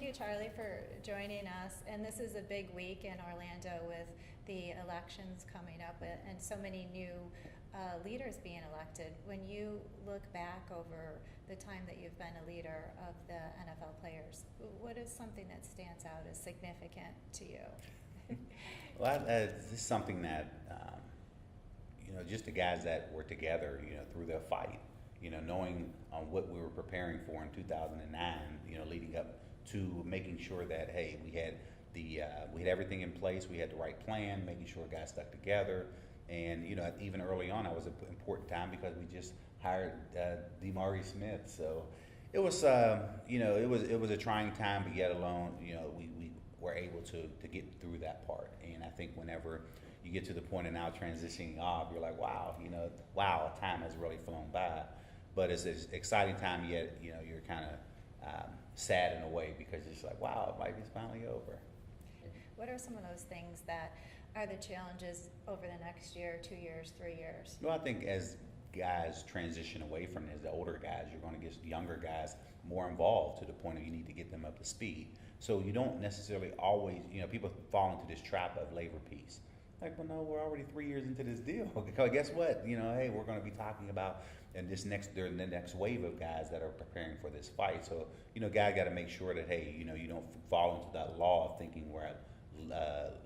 you, Charlie, for joining us. And this is a big week in Orlando with the elections coming up and so many new leaders being elected. When you look back over the time that you've been a leader of the NFL players, what is something that stands out as significant to you? Well, this is something that, just the guys that were together, through their fight, knowing what we were preparing for in 2009, leading up to making sure that, hey, we had everything in place, we had the right plan, making sure guys stuck together. And, even early on, it was an important time because we just hired DeMaurice Smith. So it was, it was a trying time, but yet alone, we were able to get through that part. And I think whenever you get to the point of now transitioning off, you're like, wow, time has really flown by. But it's an exciting time, yet, you're kind of sad in a way because it's like, wow, it might be finally over. What are some of those things that are the challenges over the next year, 2 years, 3 years? Well, I think as guys transition away from this, the older guys, you're going to get younger guys more involved to the point of you need to get them up to speed. So you don't necessarily always, people fall into this trap of labor peace. Like, well, no, we're already 3 years into this deal. Because guess what? Hey, we're going to be talking about during the next wave of guys that are preparing for this fight. So, guys got to make sure that, hey, you don't fall into that law of thinking we're at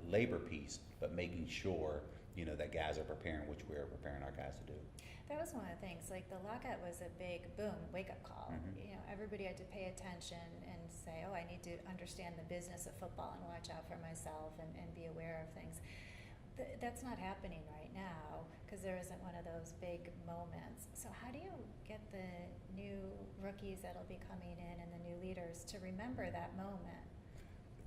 labor peace, but making sure, that guys are preparing, which we're preparing our guys to do. That was one of the things, like the lockout was a big boom, wake-up call. Mm-hmm. Everybody had to pay attention and say, oh, I need to understand the business of football and watch out for myself and be aware of things. That's not happening right now because there isn't one of those big moments. So how do you get the new rookies that'll be coming in and the new leaders to remember that moment?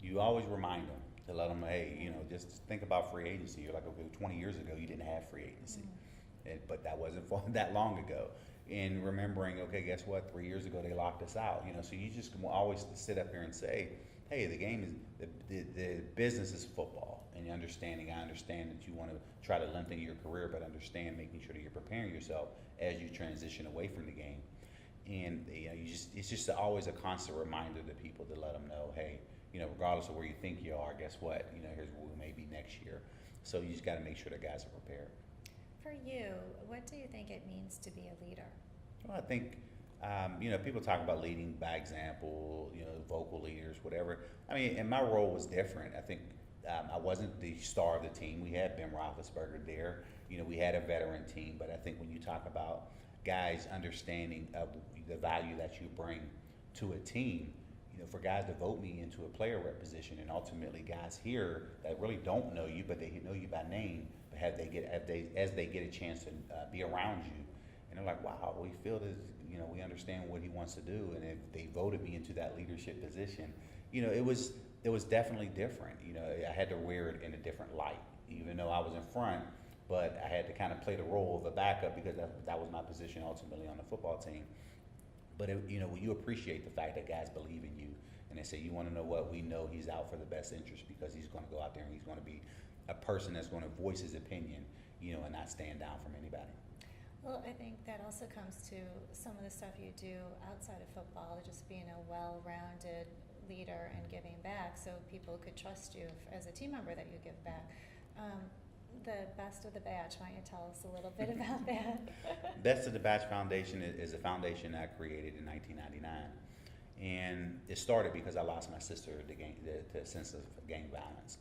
You always remind them to let them, hey, just think about free agency. You're like, okay, 20 years ago you didn't have free agency. Mm-hmm. But that wasn't that long ago. And remembering, okay, guess what? 3 years ago they locked us out. So you just always sit up here and say, hey, the game is the business is football, and I understand that you want to try to lengthen your career, but understand making sure that you're preparing yourself as you transition away from the game. And it's just always a constant reminder to people to let them know, hey, regardless of where you think you are, guess what? Here's where we may be next year. So you just got to make sure the guys are prepared. For you, what do you think it means to be a leader? Well, I think, people talk about leading by example, vocal leaders, whatever. And my role was different. I think I wasn't the star of the team. We had Ben Roethlisberger there. We had a veteran team. But I think when you talk about guys understanding of the value that you bring to a team, for guys to vote me into a player rep position, and ultimately guys here that really don't know you, but they know you by name, but as they get a chance to be around you, and they're like, wow, we feel this, we understand what he wants to do, and if they voted me into that leadership position, it was definitely different. I had to wear it in a different light, even though I was in front, but I had to kind of play the role of a backup because that was my position ultimately on the football team. But when you appreciate the fact that guys believe in you, and they say, you want to know what, we know he's out for the best interest because he's going to go out there and he's going to be a person that's going to voice his opinion, and not stand down from anybody. Well, I think that also comes to some of the stuff you do outside of football, just being a well-rounded leader and giving back, so people could trust you as a team member that you give back. The Best of the Batch, why don't you tell us a little bit about that? Best of the Batch Foundation is a foundation I created in 1999. And it started because I lost my sister to a sense of gang violence.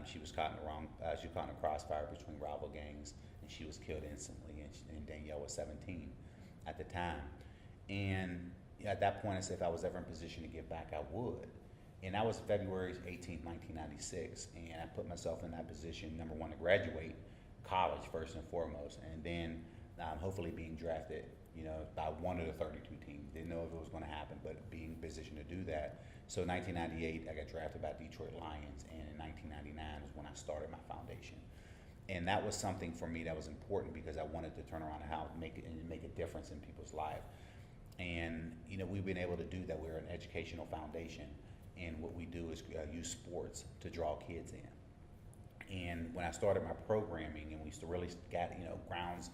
She was caught in a crossfire between rival gangs, and she was killed instantly, and Danielle was 17 at the time. And at that point, I said if I was ever in position to give back, I would. And that was February 18th, 1996, and I put myself in that position, number one, to graduate college first and foremost, and then hopefully being drafted, by one of the 32 teams. Didn't know if it was going to happen, but being in position to do that. So 1998, I got drafted by Detroit Lions, and in 1999 is when I started my foundation. And that was something for me that was important because I wanted to turn around and make a difference in people's lives. And we've been able to do that. We're an educational foundation. And what we do is use sports to draw kids in. And when I started my programming and we really got, grounds,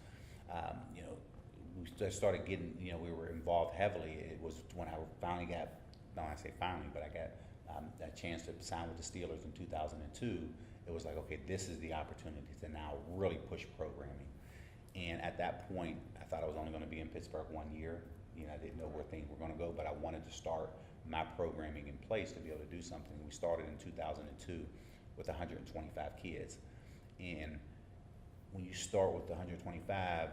we started getting, we were involved heavily. It was when I finally got, no, I say finally, but I a chance to sign with the Steelers in 2002, it was like, okay, this is the opportunity to now really push programming. And at that point, I thought I was only going to be in Pittsburgh 1 year. You know, I didn't know where things were going to go, but I wanted to start my programming in place to be able to do something. We started in 2002 with 125 kids. And when you start with 125,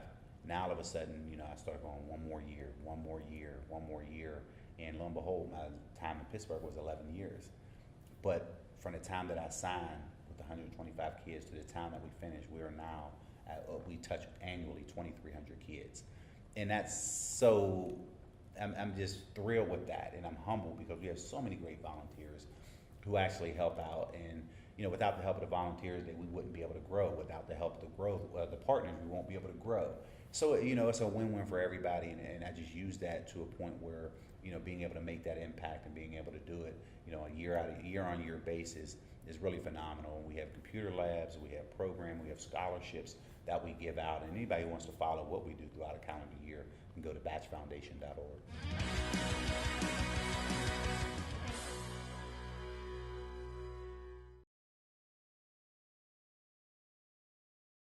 now all of a sudden, you know, I started going one more year, one more year, one more year. And lo and behold, my time in Pittsburgh was 11 years. But from the time that I signed with 125 kids to the time that we finished, we are now we touch annually 2,300 kids. And that's so, I'm just thrilled with that, and I'm humbled because we have so many great volunteers who actually help out. And you know, without the help of the volunteers, we wouldn't be able to grow. Without the help of the partners, we won't be able to grow. So you know, it's a win-win for everybody, and I just use that to a point where, you know, being able to make that impact and being able to do it, you know, a year-on-year basis is really phenomenal. We have computer labs, we have programs, we have scholarships that we give out, and anybody who wants to follow what we do throughout a calendar year can go to batchfoundation.org.